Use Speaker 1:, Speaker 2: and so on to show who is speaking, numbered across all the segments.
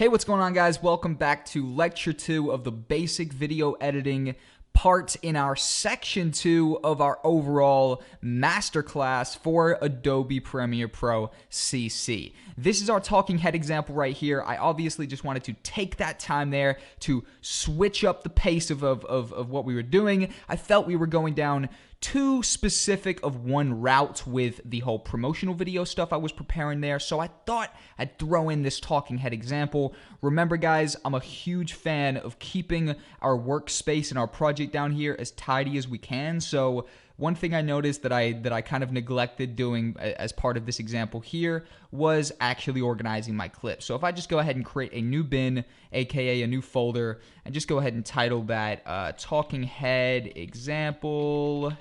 Speaker 1: Hey, what's going on, guys? Welcome back to Lecture 2 of the Basic Video Editing part in our Section 2 of our overall masterclass for Adobe Premiere Pro CC. This is our talking head example right here. I obviously just wanted to take that time there to switch up the pace of what we were doing. I felt we were going down too specific of one route with the whole promotional video stuff I was preparing there, so I thought I'd throw in this talking head example. Remember, guys, I'm a huge fan of keeping our workspace and our project down here as tidy as we can, so one thing I noticed that I kind of neglected doing as part of this example here was actually organizing my clips. So if I just go ahead and create a new bin, aka a new folder, and just go ahead and title that talking head example,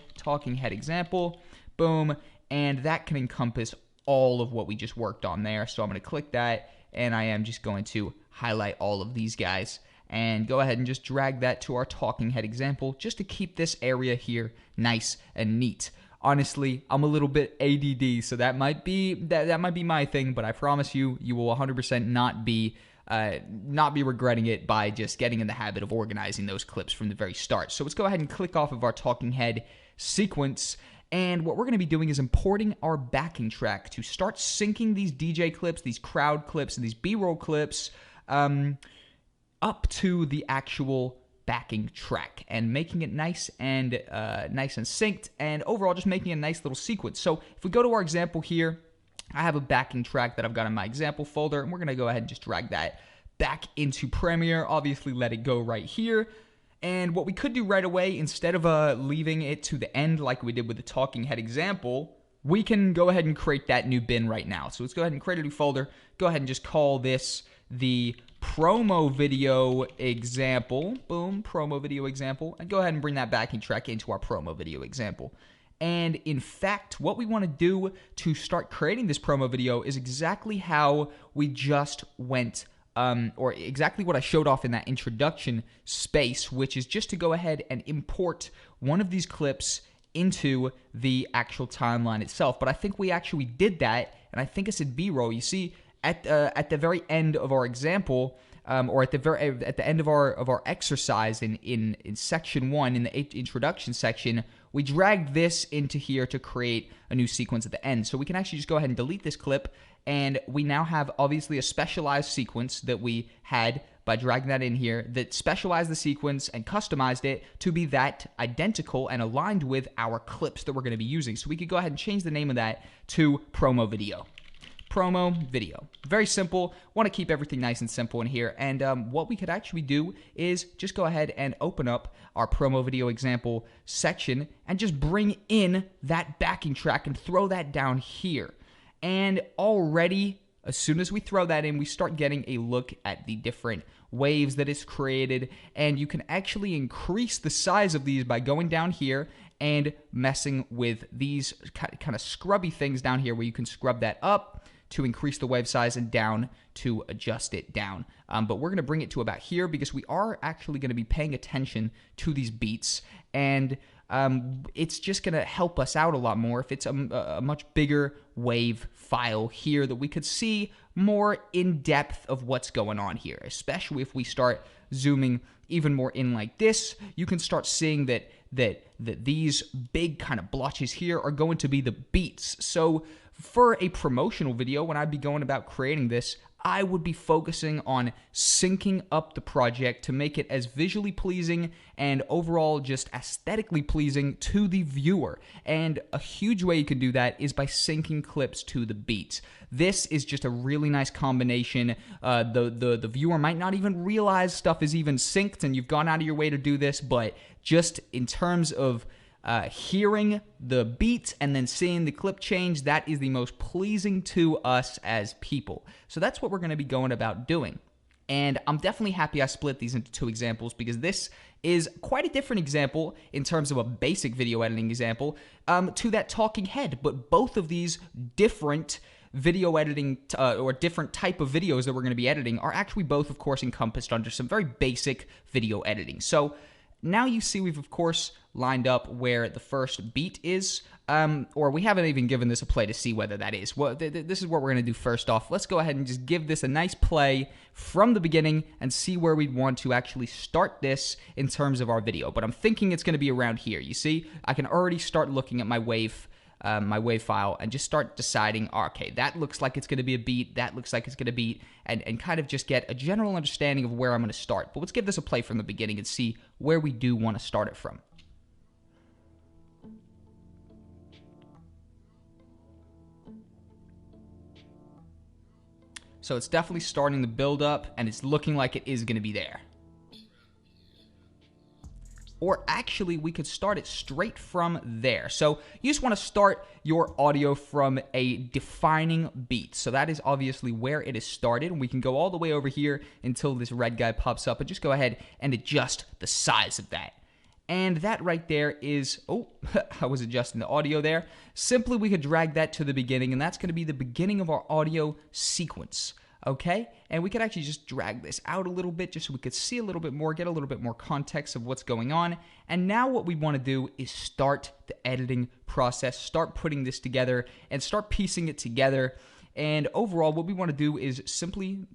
Speaker 1: boom, and that can encompass all of what we just worked on there. So I'm going to click that, and I am just going to highlight all of these guys and go ahead and just drag that to our talking head example just to keep this area here nice and neat. Honestly, I'm a little bit ADD, so that might be my thing, but I promise you will 100% not be regretting it by just getting in the habit of organizing those clips from the very start. So let's go ahead and click off of our talking head sequence. And what we're going to be doing is importing our backing track to start syncing these DJ clips, these crowd clips, and these B-roll clips up to the actual backing track and making it nice and synced, and overall just making a nice little sequence. So if we go to our example here, I have a backing track that I've got in my example folder, and we're going to go ahead and just drag that back into Premiere. Obviously, let it go right here. And what we could do right away, instead of leaving it to the end like we did with the talking head example, we can go ahead and create that new bin right now. So let's go ahead and create a new folder. Go ahead and just call this the promo video example. Boom, promo video example. And go ahead and bring that backing track into our promo video example. And in fact, what we want to do to start creating this promo video is exactly how we just went, or exactly what I showed off in that introduction space, which is just to go ahead and import one of these clips into the actual timeline itself. But I think we actually did that, and I think I said B-roll. You see, at the very end of our example, or at the end of our exercise in section 1 in the introduction section, we dragged this into here to create a new sequence at the end. So we can actually just go ahead and delete this clip, and we now have obviously a specialized sequence that we had by dragging that in here that specialized the sequence and customized it to be that identical and aligned with our clips that we're going to be using. So we could go ahead and change the name of that to promo video. Promo video. Very simple. Want to keep everything nice and simple in here. And what we could actually do is just go ahead and open up our promo video example section and just bring in that backing track and throw that down here. And already, as soon as we throw that in, we start getting a look at the different waves that it's created. And you can actually increase the size of these by going down here and messing with these kind of scrubby things down here where you can scrub that up to increase the wave size and down to adjust it down. But we're going to bring it to about here because we are actually going to be paying attention to these beats, and it's just going to help us out a lot more if it's a much bigger wave file here that we could see more in depth of what's going on here, especially if we start zooming even more in like this. You can start seeing that these big kind of blotches here are going to be the beats. So for a promotional video, when I'd be going about creating this, I would be focusing on syncing up the project to make it as visually pleasing and overall just aesthetically pleasing to the viewer. And a huge way you can do that is by syncing clips to the beats. This is just a really nice combination. The viewer might not even realize stuff is even synced and you've gone out of your way to do this, but just in terms of hearing the beats and then seeing the clip change, that is the most pleasing to us as people. So that's what we're going to be going about doing. And I'm definitely happy I split these into two examples because this is quite a different example in terms of a basic video editing example to that talking head. But both of these different video editing or different type of videos that we're going to be editing are actually both, of course, encompassed under some very basic video editing. So Now you see we've, of course, lined up where the first beat is, or we haven't even given this a play to see whether that is. Well, this is what we're going to do first off. Let's go ahead and just give this a nice play from the beginning and see where we'd want to actually start this in terms of our video. But I'm thinking it's going to be around here. You see, I can already start looking at my wave file and just start deciding, okay, that looks like it's going to be a beat, that looks like it's going to beat, and kind of just get a general understanding of where I'm going to start. But let's give this a play from the beginning and see where we do want to start it from. So it's definitely starting to build up, and it's looking like it is going to be there. Or actually, we could start it straight from there. So you just want to start your audio from a defining beat. So that is obviously where it is started. We can go all the way over here until this red guy pops up and just go ahead and adjust the size of that. And that right there is, oh, I was adjusting the audio there. Simply, we could drag that to the beginning, and that's going to be the beginning of our audio sequence. Okay, and we could actually just drag this out a little bit just so we could see a little bit more, get a little bit more context of what's going on. And now what we want to do is start the editing process, start putting this together and start piecing it together. And overall, what we want to do is simply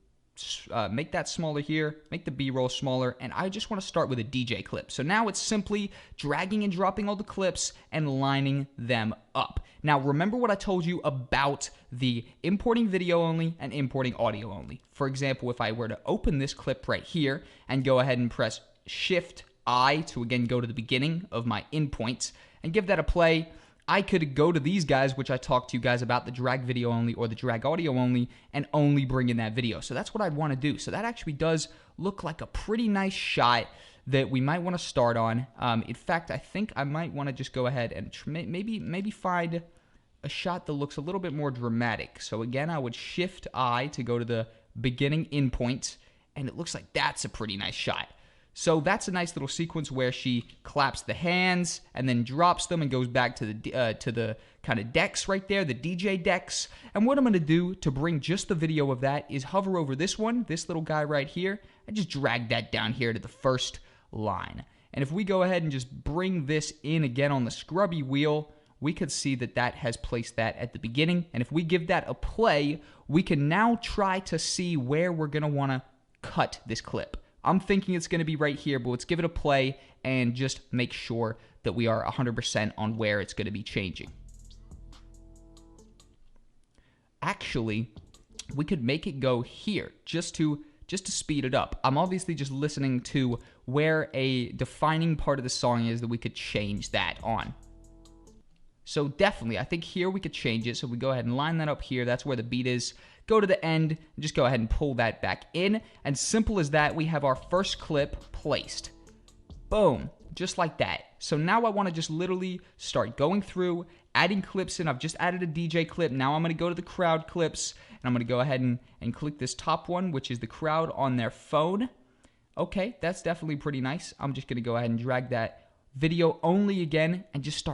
Speaker 1: make that smaller here, make the B-roll smaller, and I just want to start with a DJ clip. So now it's simply dragging and dropping all the clips and lining them up. Now, remember what I told you about the importing video only and importing audio only. For example, if I were to open this clip right here and go ahead and press Shift-I to again go to the beginning of my in points and give that a play, I could go to these guys, which I talked to you guys about, the drag video only or the drag audio only, and only bring in that video. So that's what I'd want to do. So that actually does look like a pretty nice shot that we might want to start on. In fact, I think I might want to just go ahead and maybe find a shot that looks a little bit more dramatic. So again, I would Shift-I to go to the beginning in point, and it looks like that's a pretty nice shot. So that's a nice little sequence where she claps the hands and then drops them and goes back to the kind of decks right there, the DJ decks. And what I'm going to do to bring just the video of that is hover over this one, this little guy right here, and just drag that down here to the first line. And if we go ahead and just bring this in again on the scrubby wheel, we could see that that has placed that at the beginning. And if we give that a play, we can now try to see where we're going to want to cut this clip. I'm thinking it's going to be right here, but let's give it a play and just make sure that we are 100% on where it's going to be changing. Actually, we could make it go here just to speed it up. I'm obviously just listening to where a defining part of the song is that we could change that on. So definitely, I think here we could change it. So we go ahead and line that up here. That's where the beat is. Go to the end, and just go ahead and pull that back in. And simple as that, we have our first clip placed. Boom, just like that. So now I want to just literally start going through, adding clips in. I've just added a DJ clip. Now I'm going to go to the crowd clips, and I'm going to go ahead and click this top one, which is the crowd on their phone. Okay, that's definitely pretty nice. I'm just going to go ahead and drag that video only again and just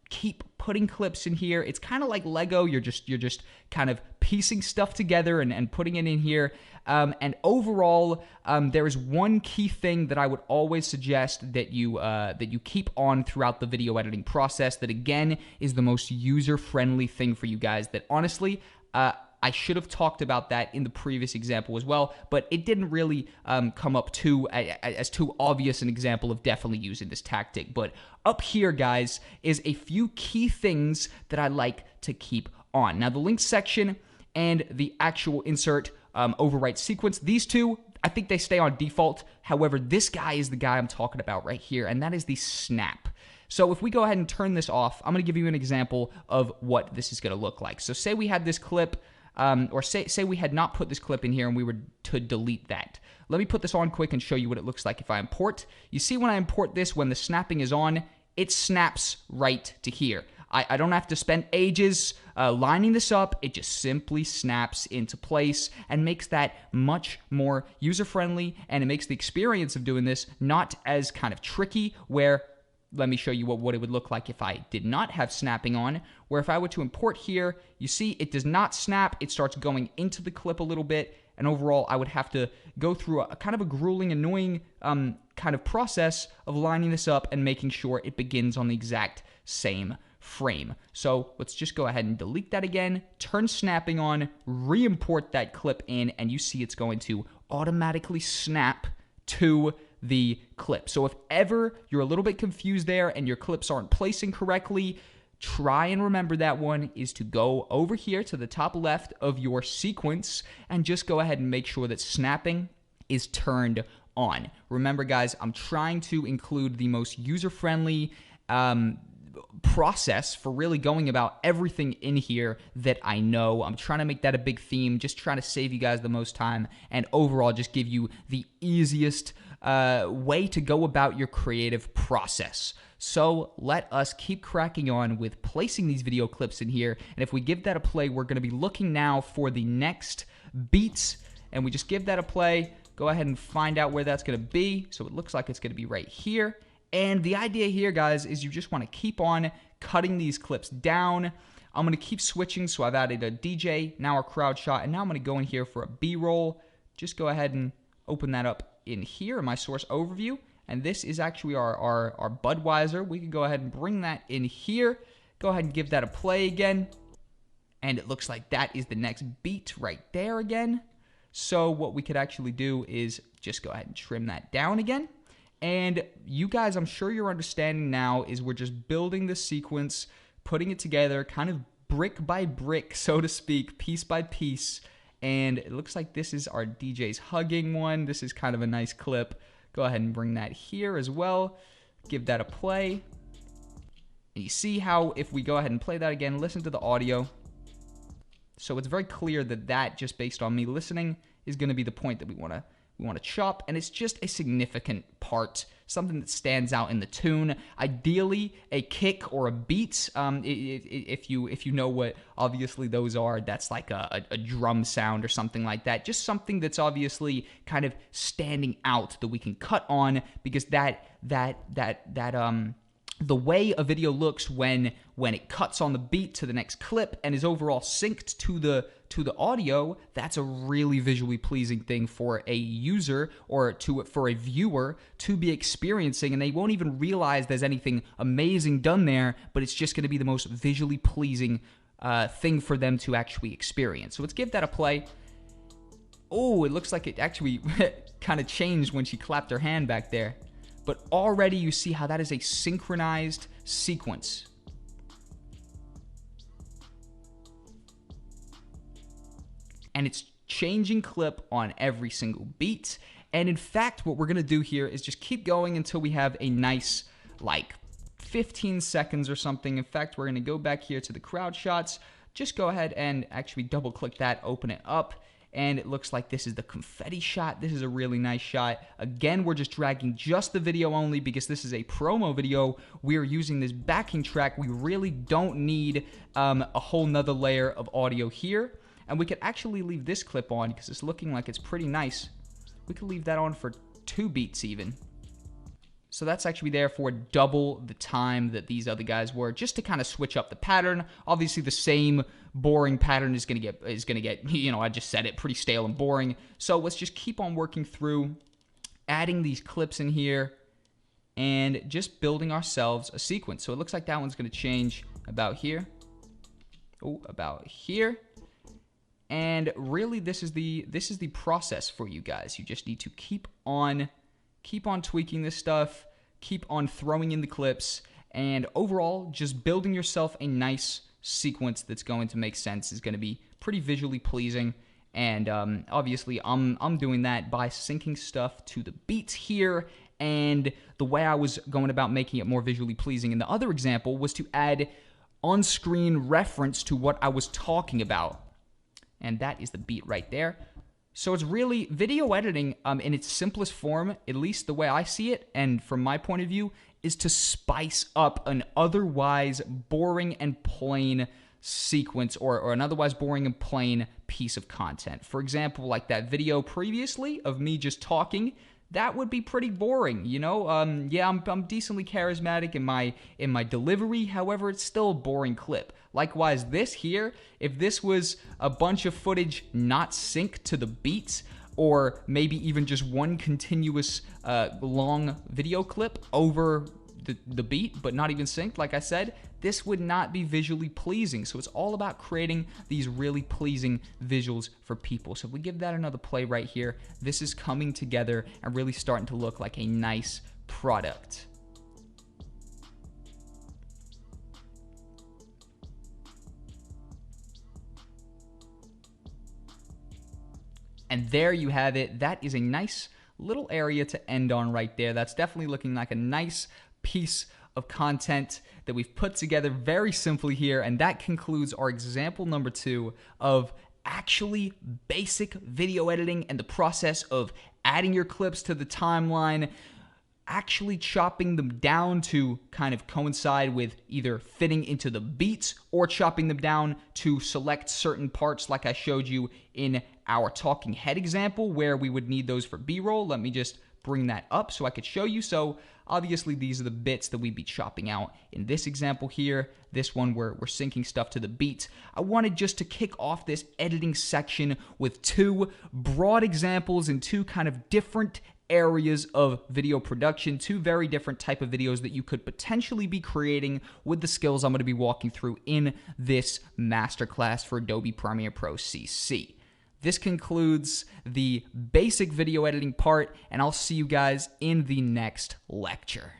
Speaker 1: keep putting clips in here. It's kind of like Lego. You're just kind of piecing stuff together and putting it in here. And overall, there is one key thing that I would always suggest that you keep on throughout the video editing process. That again is the most user-friendly thing for you guys. That honestly, I should have talked about that in the previous example as well, but it didn't really come up as too obvious an example of definitely using this tactic. But up here, guys, is a few key things that I like to keep on. Now, the link section and the actual insert overwrite sequence, these two, I think they stay on default. However, this guy is the guy I'm talking about right here, and that is the snap. So if we go ahead and turn this off, I'm going to give you an example of what this is going to look like. So say we had this clip, or say we had not put this clip in here and we were to delete that. Let me put this on quick and show you what it looks like if I import. You see when I import this, when the snapping is on, it snaps right to here. I don't have to spend ages lining this up. It just simply snaps into place and makes that much more user-friendly, and it makes the experience of doing this not as kind of tricky where, let me show you what it would look like if I did not have snapping on, where if I were to import here, you see it does not snap. It starts going into the clip a little bit, and overall I would have to go through a kind of a grueling, annoying kind of process of lining this up and making sure it begins on the exact same frame. So let's just go ahead and delete that again, turn snapping on, re-import that clip in, and you see it's going to automatically snap to the clip. So if ever you're a little bit confused there and your clips aren't placing correctly, try and remember that one is to go over here to the top left of your sequence and just go ahead and make sure that snapping is turned on. Remember, guys, I'm trying to include the most user-friendly process for really going about everything in here that I know. I'm trying to make that a big theme, just trying to save you guys the most time and overall just give you the easiest way to go about your creative process. So let us keep cracking on with placing these video clips in here. And if we give that a play, we're going to be looking now for the next beats. And we just give that a play. Go ahead and find out where that's going to be. So it looks like it's going to be right here. And the idea here, guys, is you just want to keep on cutting these clips down. I'm going to keep switching. So I've added a DJ, now a crowd shot, and now I'm going to go in here for a B-roll. Just go ahead and open that up in here in my source overview. And this is actually our Budweiser. We can go ahead and bring that in here. Go ahead and give that a play again. And it looks like that is the next beat right there again. So what we could actually do is just go ahead and trim that down again. And you guys, I'm sure you're understanding now, is we're just building the sequence, putting it together kind of brick by brick, so to speak, piece by piece. And it looks like this is our DJ's hugging one. This is kind of a nice clip. Go ahead and bring that here as well. Give that a play. And you see how if we go ahead and play that again, listen to the audio. So it's very clear that that, just based on me listening, is going to be the point that we want to chop, and it's just a significant part, something that stands out in the tune. Ideally, a kick or a beat. If you know what obviously those are, that's like a drum sound or something like that. Just something that's obviously kind of standing out that we can cut on, because the way a video looks when it cuts on the beat to the next clip and is overall synced to the audio, that's a really visually pleasing thing for a user or for a viewer to be experiencing, and they won't even realize there's anything amazing done there, but it's just going to be the most visually pleasing thing for them to actually experience. So let's give that a play. Oh, it looks like it actually kind of changed when she clapped her hand back there. But already you see how that is a synchronized sequence. And it's changing clip on every single beat. And in fact, what we're going to do here is just keep going until we have a nice, like, 15 seconds or something. In fact, we're going to go back here to the crowd shots. Just go ahead and actually double click that, open it up. And it looks like this is the confetti shot. This is a really nice shot. Again, we're just dragging just the video only because this is a promo video. We are using this backing track. We really don't need a whole nother layer of audio here. And we could actually leave this clip on because it's looking like it's pretty nice. We could leave that on for 2 beats even. So that's actually there for double the time that these other guys were, just to kind of switch up the pattern. Obviously, the same boring pattern is gonna get, you know, I just said it, pretty stale and boring. So let's just keep on working through, adding these clips in here, and just building ourselves a sequence. So it looks like that one's gonna change about here. Oh, about here. And really, this is the process for you guys. You just need to keep on tweaking this stuff, keep on throwing in the clips, and overall, just building yourself a nice sequence that's going to make sense, is going to be pretty visually pleasing. And obviously, I'm doing that by syncing stuff to the beats here. And the way I was going about making it more visually pleasing in the other example was to add on-screen reference to what I was talking about. And that is the beat right there. So it's really video editing in its simplest form, at least the way I see it, and from my point of view, is to spice up an otherwise boring and plain sequence or an otherwise boring and plain piece of content. For example, like that video previously of me just talking, that would be pretty boring, you know? Yeah, I'm decently charismatic in my delivery, however, it's still a boring clip. Likewise, this here, if this was a bunch of footage not synced to the beats, or maybe even just one continuous long video clip over the beat, but not even synced, like I said, this would not be visually pleasing. So it's all about creating these really pleasing visuals for people. So if we give that another play right here, this is coming together and really starting to look like a nice product. And there you have it. That is a nice little area to end on right there. That's definitely looking like a nice piece of content that we've put together very simply here. And that concludes our example number 2 of actually basic video editing and the process of adding your clips to the timeline, actually chopping them down to kind of coincide with either fitting into the beats or chopping them down to select certain parts like I showed you in our talking head example where we would need those for B-roll. Let me just bring that up so I could show you. So obviously these are the bits that we'd be chopping out in this example here. This one we're syncing stuff to the beat. I wanted just to kick off this editing section with 2 broad examples and 2 kind of different areas of video production, 2 very different type of videos that you could potentially be creating with the skills I'm going to be walking through in this masterclass for Adobe Premiere Pro CC. This concludes the basic video editing part, and I'll see you guys in the next lecture.